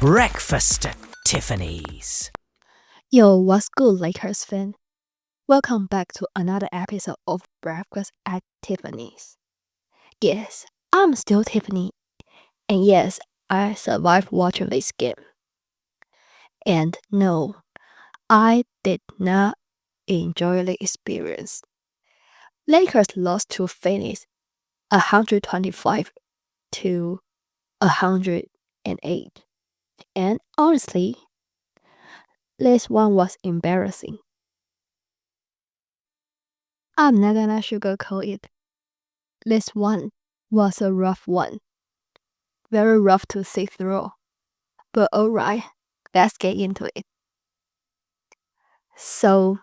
Breakfast at Tiffany's. Yo, what's good, Lakers fan? Welcome back to another episode of Breakfast at Tiffany's. Yes, I'm still Tiffany, and yes, I survived watching this game. And no, I did not enjoy the experience. Lakers lost to Phoenix 125 to 108. And honestly, this one was embarrassing. I'm not gonna sugarcoat it. This one was a rough one. Very rough to see through. But alright, let's get into it. So,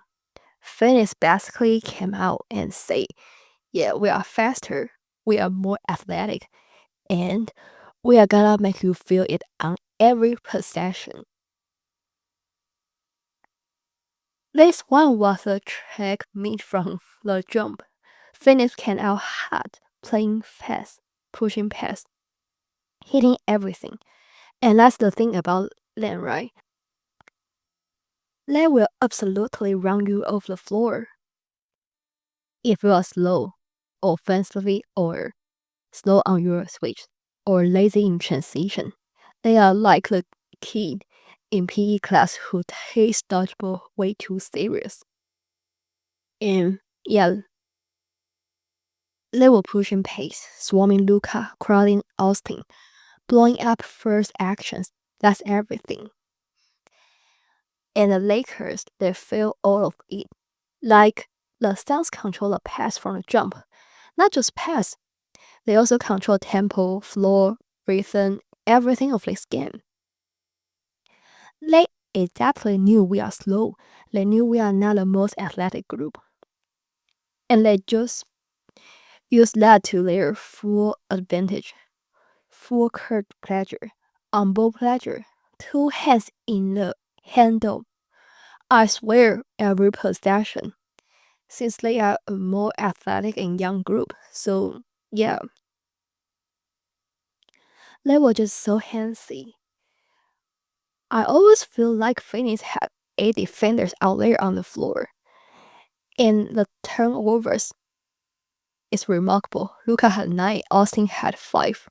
Phoenix basically came out and said, yeah, we are faster, we are more athletic, and we are gonna make you feel it on every possession. This one was a track meet from the jump. Phoenix came out hard, playing fast, pushing past, hitting everything. And that's the thing about them, right? They will absolutely run you off the floor. If you are slow, offensively, or slow on your switch, or lazy in transition, they are like the kid in PE class who takes dodgeball way too serious. And yeah, they were pushing pace, swarming Luka, crowding Austin, blowing up first actions. That's everything. And the Lakers, they feel all of it. Like the Suns control the pass from the jump. Not just pass, they also control tempo, floor, rhythm, everything of this game. They exactly knew we are slow. They knew we are not the most athletic group. And they just use that to their full advantage. Full court pleasure, on ball pleasure, 2 hands in the handle. I swear every possession. Since they are a more athletic and young group, so yeah. They were just so handsy. I always feel like Phoenix had 8 defenders out there on the floor. And the turnovers is remarkable. Luka had 9, Austin had 5.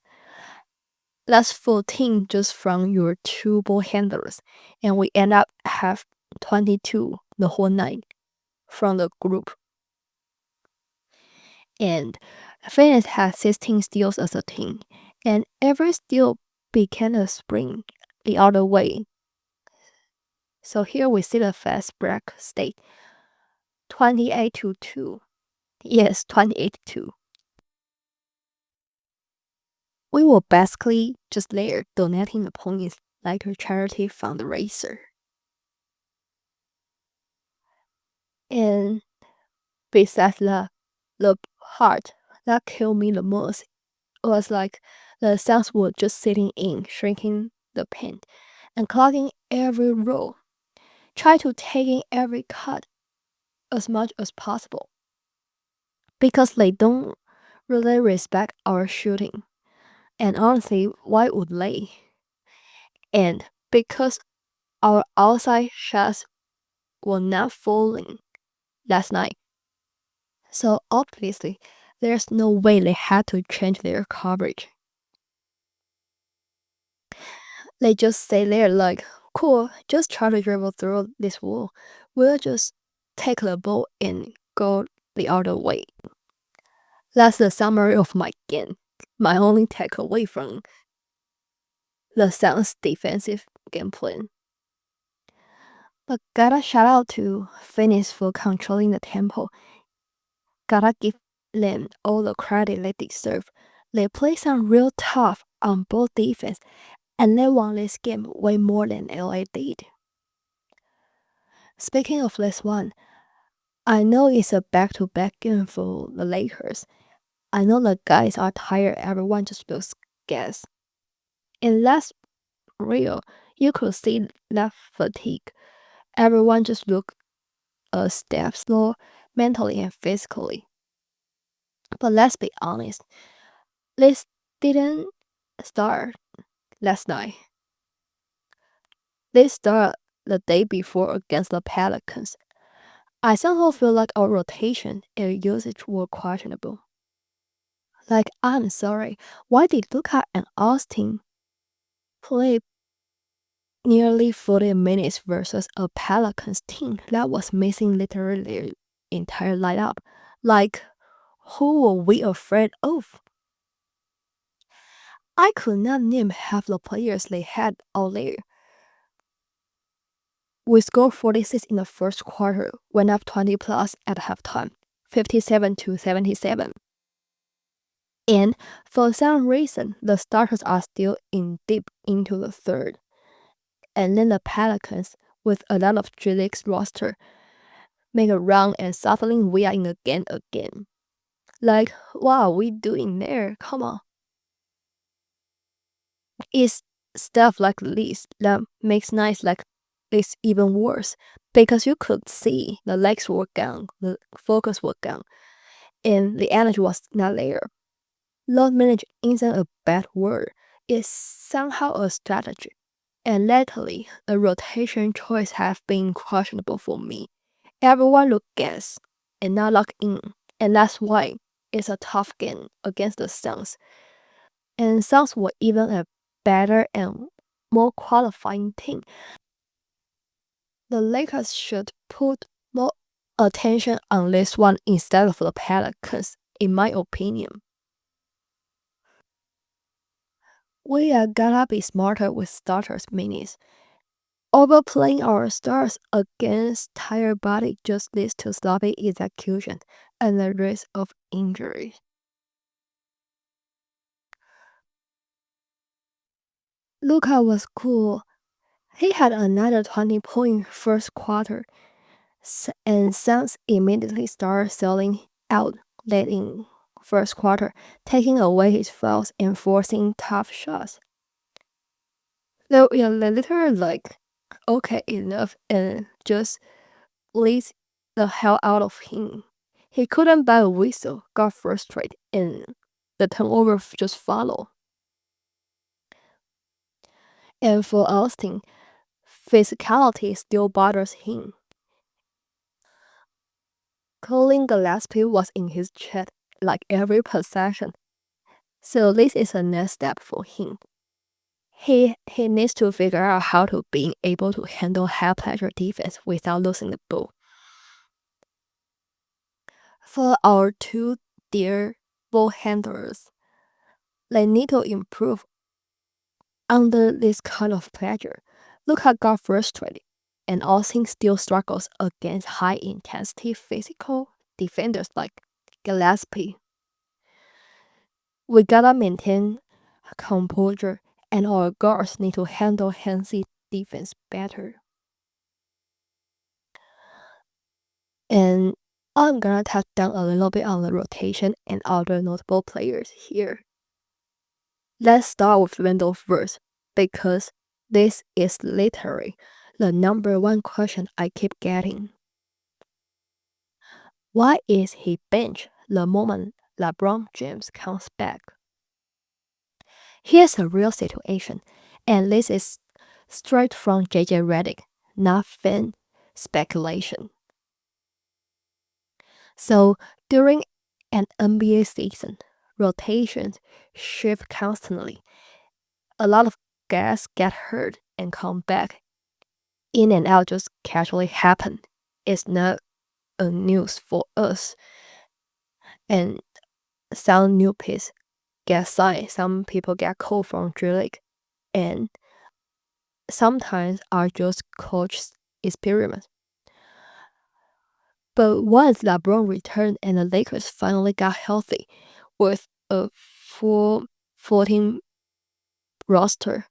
That's 14 just from your 2 ball handlers. And we end up have 22 the whole night from the group. And Phoenix had 16 steals as a team. And every steal became a spring the other way. So here we see the fast break state. 28-2. Yes, 28-2. We were basically just there donating the points like a charity fundraiser. And besides that, the part that killed me the most was like the Suns were just sitting in, shrinking the paint, and clogging every row. Try to take in every cut as much as possible. Because they don't really respect our shooting. And honestly, why would they? And because our outside shots were not falling last night. So obviously, there's no way they had to change their coverage. They just stay there like, cool, just try to dribble through this wall. We'll just take the ball and go the other way. That's the summary of my game. My only takeaway from the Suns' defensive game plan. But gotta shout out to Phoenix for controlling the tempo. Gotta give them all the credit they deserve. They play some real tough on both defense, and they won this game way more than LA did. Speaking of this one, I know it's a back-to-back game for the Lakers. I know the guys are tired, everyone just looks gas. And that's real. You could see that fatigue. Everyone just looked a step slow mentally and physically. But let's be honest, this didn't start last night. They start the day before against the Pelicans. I somehow feel like our rotation and usage were questionable. Like, I'm sorry, why did Luka and Austin play nearly 40 minutes versus a Pelicans team that was missing literally their entire lineup? Like, who were we afraid of? I could not name half the players they had out there. We scored 46 in the first quarter, went up 20 plus at halftime, 57-77. And for some reason, the starters are still in deep into the third. And then the Pelicans, with a lot of G League's roster, make a run and suddenly we are in the game again. Like, what are we doing there? Come on. It's stuff like this that makes nights like this even worse, because you could see the legs were gone, the focus was gone, and the energy was not there. Load management isn't a bad word, it's somehow a strategy. And lately, the rotation choice have been questionable for me. Everyone look gas and not lock in, and that's why it's a tough game against the Suns. And Suns were even a better and more qualifying team. The Lakers should put more attention on this one instead of the Pelicans, in my opinion. We are gonna be smarter with starters minutes. Overplaying our stars against tired body just leads to sloppy execution and the risk of injury. Luka was cool. He had another 20-point first quarter, and Suns immediately started selling out late in first quarter, taking away his fouls and forcing tough shots. They literally like, okay, enough, and just please the hell out of him. He couldn't buy a whistle, got frustrated, and the turnover just followed. And for Austin, physicality still bothers him. Calling Gillespie was in his chat like every possession. So this is a next step for him. He needs to figure out how to be able to handle high pressure defense without losing the ball. For our two dear ball handlers, they need to improve under this kind of pressure. Luka got frustrated, and Austin still struggles against high-intensity physical defenders like Gillespie. We gotta maintain composure, and our guards need to handle handsy defense better. And I'm gonna touch down a little bit on the rotation and other notable players here. Let's start with Randall first, because this is literally the number one question I keep getting. Why is he benched the moment LeBron James comes back? Here's a real situation, and this is straight from JJ Redick, not fan speculation. So during an NBA season, rotations shift constantly. A lot of guys get hurt and come back. In and out just casually happen. It's not a news for us. And some new pieces get signed. Some people get called from G League, and sometimes are just coach's experiments. But once LeBron returned and the Lakers finally got healthy with a full 14 roster,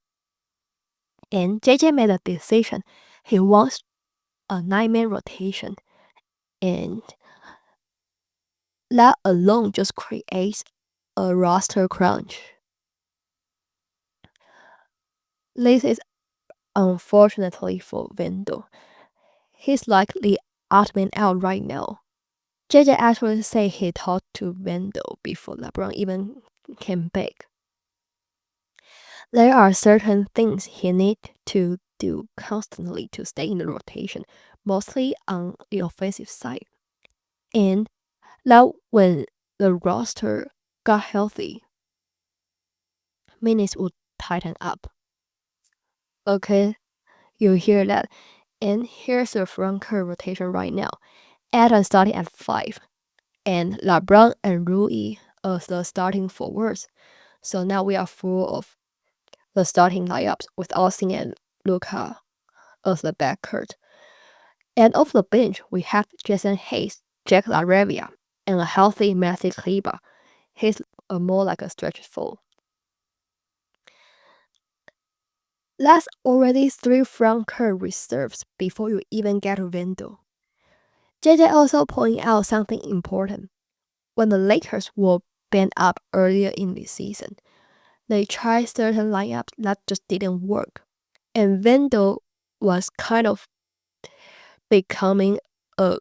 and JJ made a decision. He wants a 9-man rotation, and that alone just creates a roster crunch. This is unfortunately for Vando. He's like the odd man out right now. JJ actually said he talked to Vando before LeBron even came back. There are certain things he need to do constantly to stay in the rotation, mostly on the offensive side. And now when the roster got healthy, minutes would tighten up. Okay, you hear that? And here's the front court rotation right now. Adam starting at 5, and LeBron and Rui as the starting forwards. So now we are full of the starting lineups with Austin and Luka as the backcourt. And off the bench, we have Jason Hayes, Jack LaRavia, and a healthy Matthew Kleber. He's more like a stretch four. That's already 3 front court reserves before you even get to Vando. JJ also pointed out something important. When the Lakers were banned up earlier in the season, they tried certain lineups that just didn't work. And Vando was kind of becoming a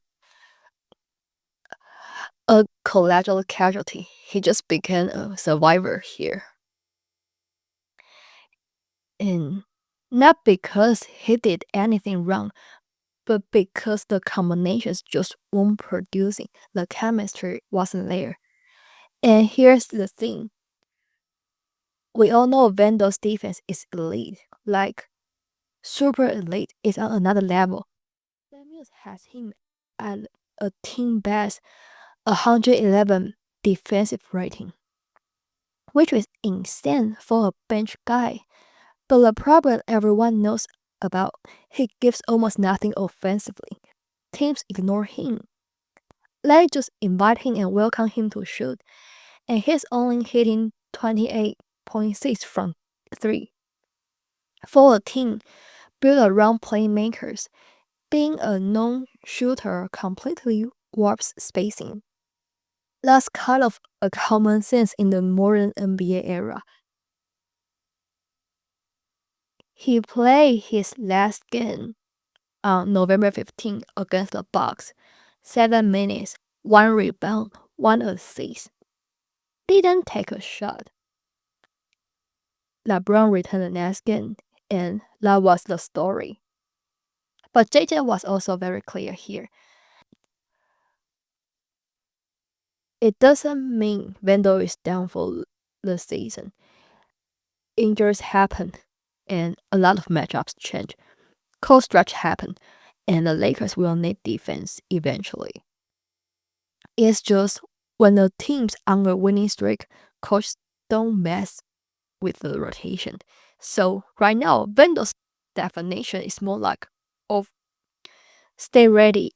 collateral casualty. He just became a survivor here. And not because he did anything wrong, but because the combinations just weren't producing. The chemistry wasn't there. And here's the thing. We all know Vando's defense is elite. Like, super elite is on another level. Samuels has him at a team best 111 defensive rating, which is insane for a bench guy. But the problem everyone knows about, he gives almost nothing offensively. Teams ignore him. They just invite him and welcome him to shoot, and he's only hitting 28.6 from 3. For a team built around playmakers, being a non-shooter completely warps spacing. That's kind of a common sense in the modern NBA era. He played his last game on November 15 against the Bucks. 7 minutes, 1 rebound, 1 assist. Didn't take a shot. LeBron returned the next game, and that was the story. But JJ was also very clear here. It doesn't mean Vando is down for the season. Injuries happen, and a lot of matchups change. Cold stretch happen, and the Lakers will need defense eventually. It's just when the team's on a winning streak, coaches don't mess with the rotation. So right now, Vando's definition is more like of stay ready.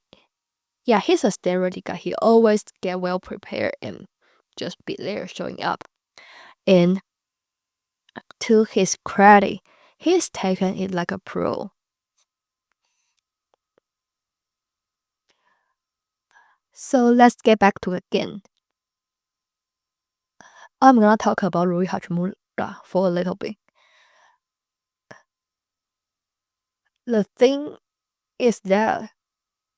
Yeah, he's a stay ready guy. He always get well prepared and just be there showing up. And to his credit, he's taken it like a pro. So let's get back to the game. I'm gonna talk about Rui Hachimura for a little bit. The thing is that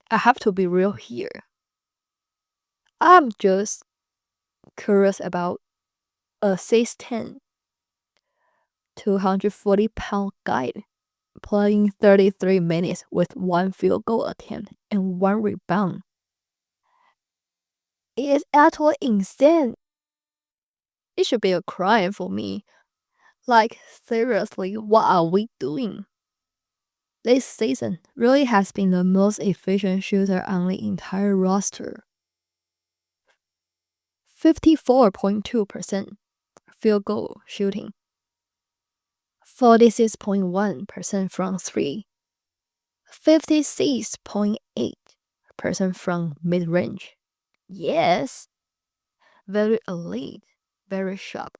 I have to be real here. I'm just curious about a 6'10", 240-pound guy playing 33 minutes with 1 field goal attempt and 1 rebound. It is actually insane. It should be a crime for me. Like, seriously, what are we doing? This season really has been the most efficient shooter on the entire roster. 54.2% field goal shooting. 46.1% from 3. 56.8% from mid-range. Yes, very elite, very sharp.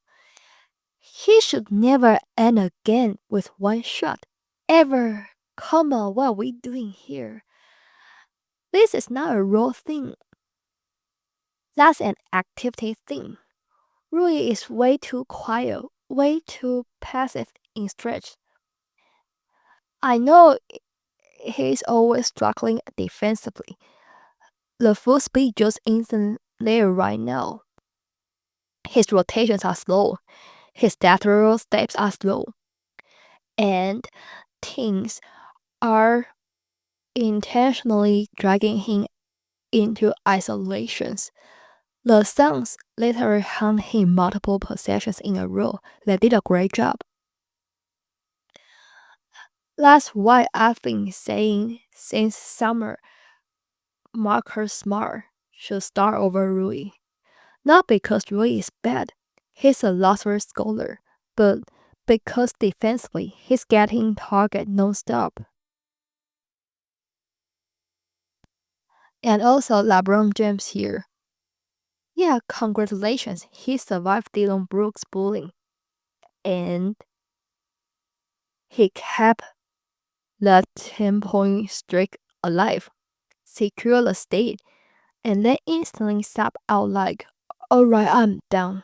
He should never end a game with 1 shot. Ever. Come on, what are we doing here? This is not a raw thing. That's an activity thing. Rui is way too quiet, way too passive in stretch. I know he's always struggling defensively. The full speed just isn't there right now. His rotations are slow. His lateral steps are slow. And teams are intentionally dragging him into isolations. The Suns later hung him multiple possessions in a row. They did a great job. That's why I've been saying since summer Marcus Smart should start over Rui. Not because Rui is bad, he's a Lazarus scholar, but because defensively he's getting target non-stop. And also LeBron James here. Yeah, congratulations, he survived Dillon Brooks' bullying. And he kept the 10-point streak alive, secured the state, and then instantly stopped out like, alright, I'm down.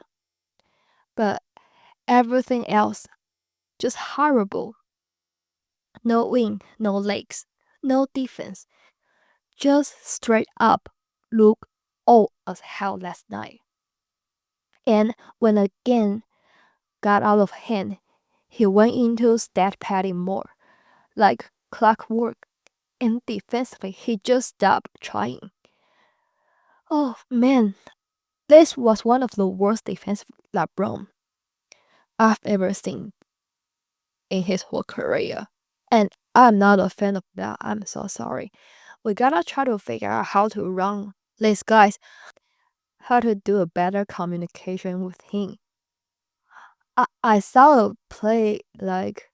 But everything else, just horrible. No wing, no legs, no defense. Just straight up look old as hell last night. And when the game got out of hand, he went into stat padding more, like clockwork, and defensively he just stopped trying. Oh man, this was one of the worst defensive LeBron I've ever seen in his whole career. And I'm not a fan of that. I'm so sorry. We gotta try to figure out how to run these guys, how to do a better communication with him. I saw a play like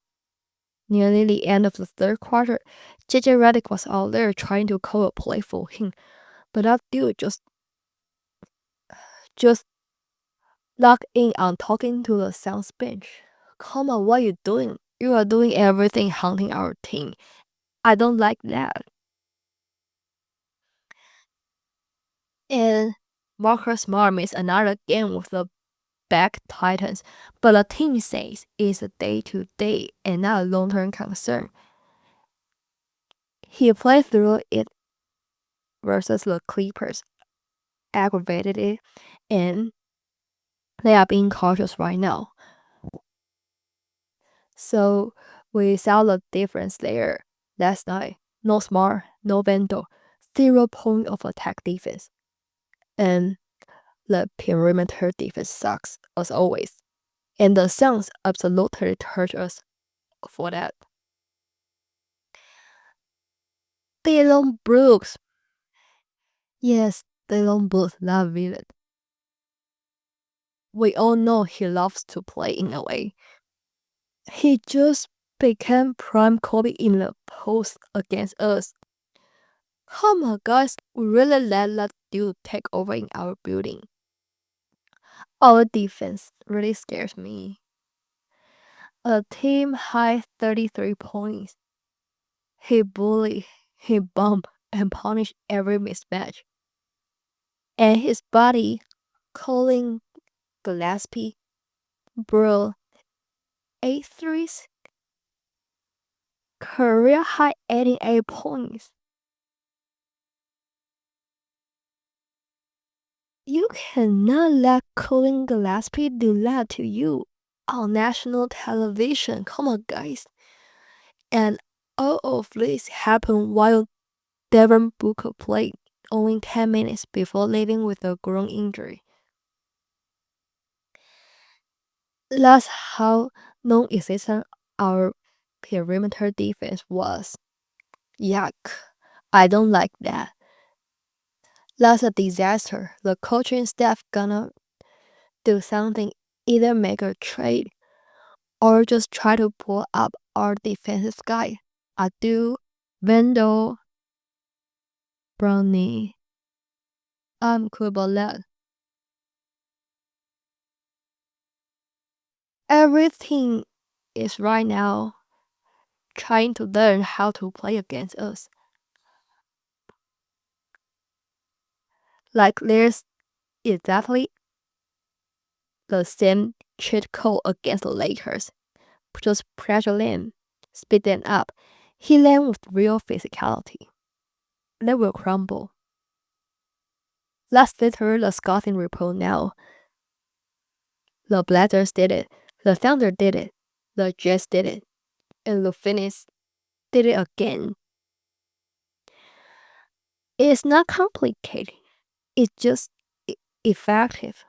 nearly the end of the third quarter. JJ Redick was out there trying to call a play for him, but that dude just locked in on talking to the Suns bench. Come on, what are you doing? You are doing everything hunting our team. I don't like that. And Marcus Smart missed another game with the back Titans, but the team says it's a day-to-day and not a long-term concern. He played through it versus the Clippers, aggravated it, and they are being cautious right now. So we saw the difference there last night. No Smart, no Vandal, 0 point of attack defense. And the perimeter defense sucks, as always. And the Suns absolutely hurt us for that. Dillon Brooks. Yes, Dillon Brooks, that villain. We all know he loves to play in a way. He just became prime Kobe in the post against us. Come on, guys, we really let that dude take over in our building. Our defense really scares me. A team high 33 points. He bullied, he bumped, and punished every mismatch. And his body calling Gillespie, bro, 8 threes, career high 88 points. You cannot let Colin Gillespie do that to you on national television. Come on, guys. And all of this happened while Devin Booker played only 10 minutes before leaving with a groin injury. That's how non-existent our perimeter defense was. Yuck. I don't like that. That's a disaster. The coaching staff gonna do something, either make a trade or just try to pull up our defensive guy. Adu, Vandal, Brownie. I'm cool about that. Everything is right now trying to learn how to play against us. Like there's exactly the same cheat code against the Lakers. Just pressure them, speed them up, hit them with real physicality. They will crumble. That's literally the scouting report now. The Blazers did it. The Thunder did it. The Jets did it. and the Phoenix did it again. It's not complicated. It's just effective.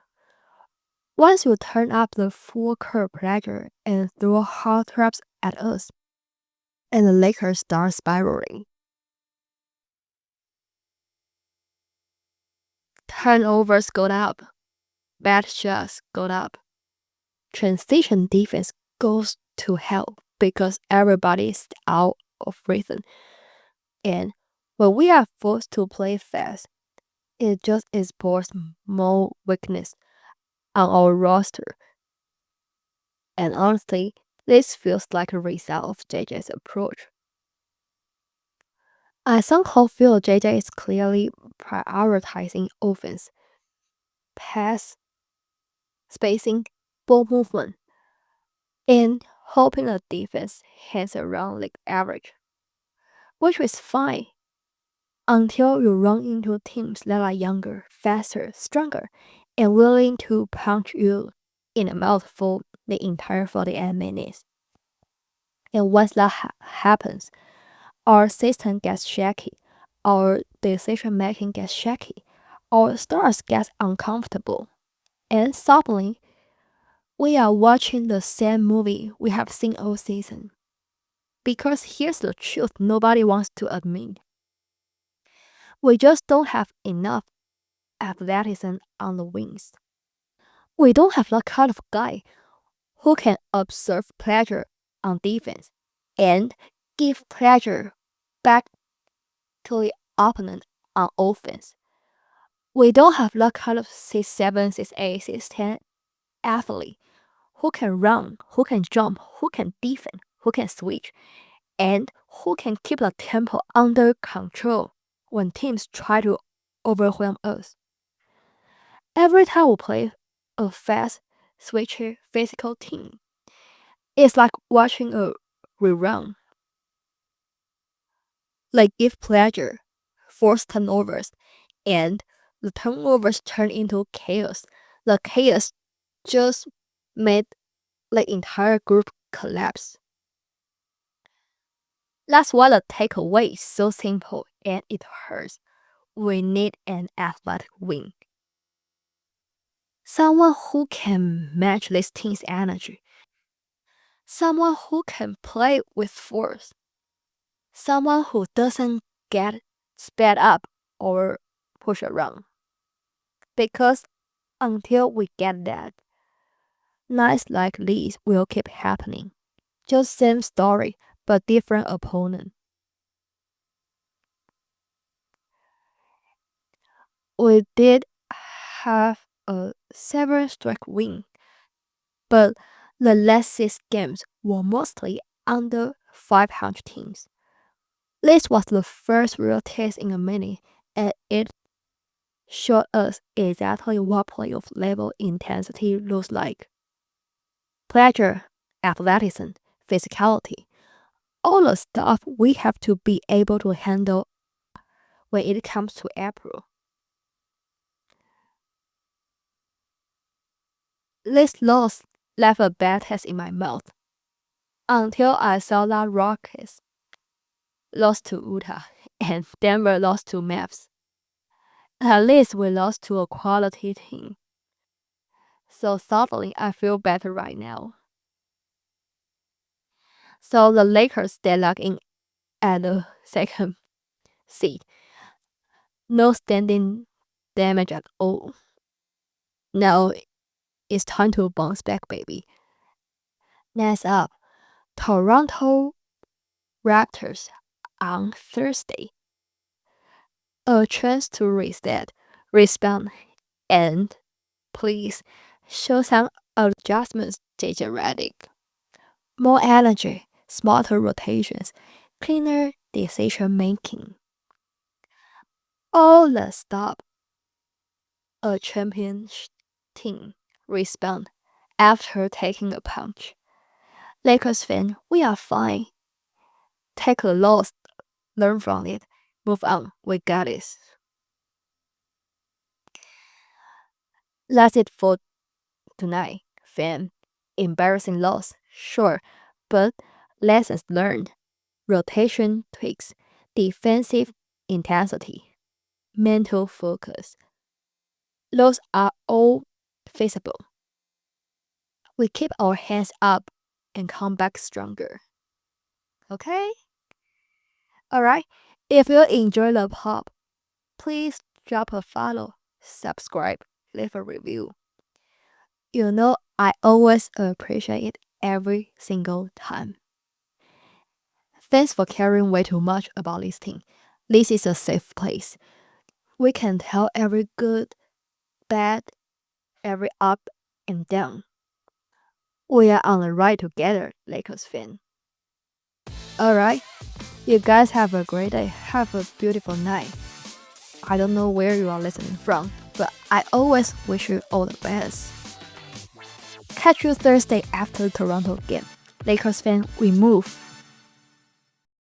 Once you turn up the full court pressure and throw hard traps at us, and the Lakers start spiraling. Turnovers go up. Bad shots go up. Transition defense goes to hell because everybody's out of rhythm. And when we are forced to play fast, it just exports more weakness on our roster. And honestly, this feels like a result of JJ's approach. I somehow feel JJ is clearly prioritizing offense, pass, spacing, ball movement, and hoping the defense hangs around league average, which is fine until you run into teams that are younger, faster, stronger, and willing to punch you in the mouth for the entire 48 minutes. And once that happens, our system gets shaky, our decision making gets shaky, our stars get uncomfortable, and suddenly we are watching the same movie we have seen all season. Because here's the truth nobody wants to admit. We just don't have enough athleticism on the wings. We don't have that kind of guy who can observe pleasure on defense and give pleasure back to the opponent on offense. We don't have that kind of 6'7", 6'8", 6'10" athlete who can run, who can jump, who can defend, who can switch, and who can keep the tempo under control when teams try to overwhelm us. Every time we play a fast, switchy, physical team, it's like watching a rerun. They give pleasure, force turnovers, and the turnovers turn into chaos. The chaos just made the entire group collapse. That's why the takeaway is so simple and it hurts. We need an athletic wing. Someone who can match this team's energy. Someone who can play with force. Someone who doesn't get sped up or pushed around. Because until we get that, nights like these will keep happening. Just same story, but different opponent. We did have a 7-straight win, but the last 6 games were mostly under 500 teams. This was the first real test in a minute, and it showed us exactly what playoff level intensity looks like. Pleasure, athleticism, physicality, all the stuff we have to be able to handle when it comes to April. This loss left a bad taste in my mouth until I saw that Rockets lost to Utah and Denver lost to Mavs. At least we lost to a quality team. So suddenly I feel better right now. So the Lakers stay locked in at the second seed. No standing damage at all. Now it's time to bounce back, baby. Next up, Toronto Raptors on Thursday. A chance to reset, respond, and please show some adjustments, JJ Redick. More energy, smarter rotations, cleaner decision making. All the stuff a champion team respond after taking a punch. Lakers fan, we are fine. Take a loss, learn from it, move on. We got this. That's it for tonight, fam. Embarrassing loss, sure, but lessons learned, rotation tweaks, defensive intensity, mental focus. Those are all feasible. We keep our hands up and come back stronger. Okay? Alright, if you enjoy the pop, please drop a follow, subscribe, leave a review. You know I always appreciate it every single time. Thanks for caring way too much about this thing. This is a safe place. We can tell every good, bad, every up and down. We are on the ride together, Lakers fan. Alright, you guys have a great day. Have a beautiful night. I don't know where you are listening from, but I always wish you all the best. Catch you Thursday after the Toronto game. Lakers fan, we move.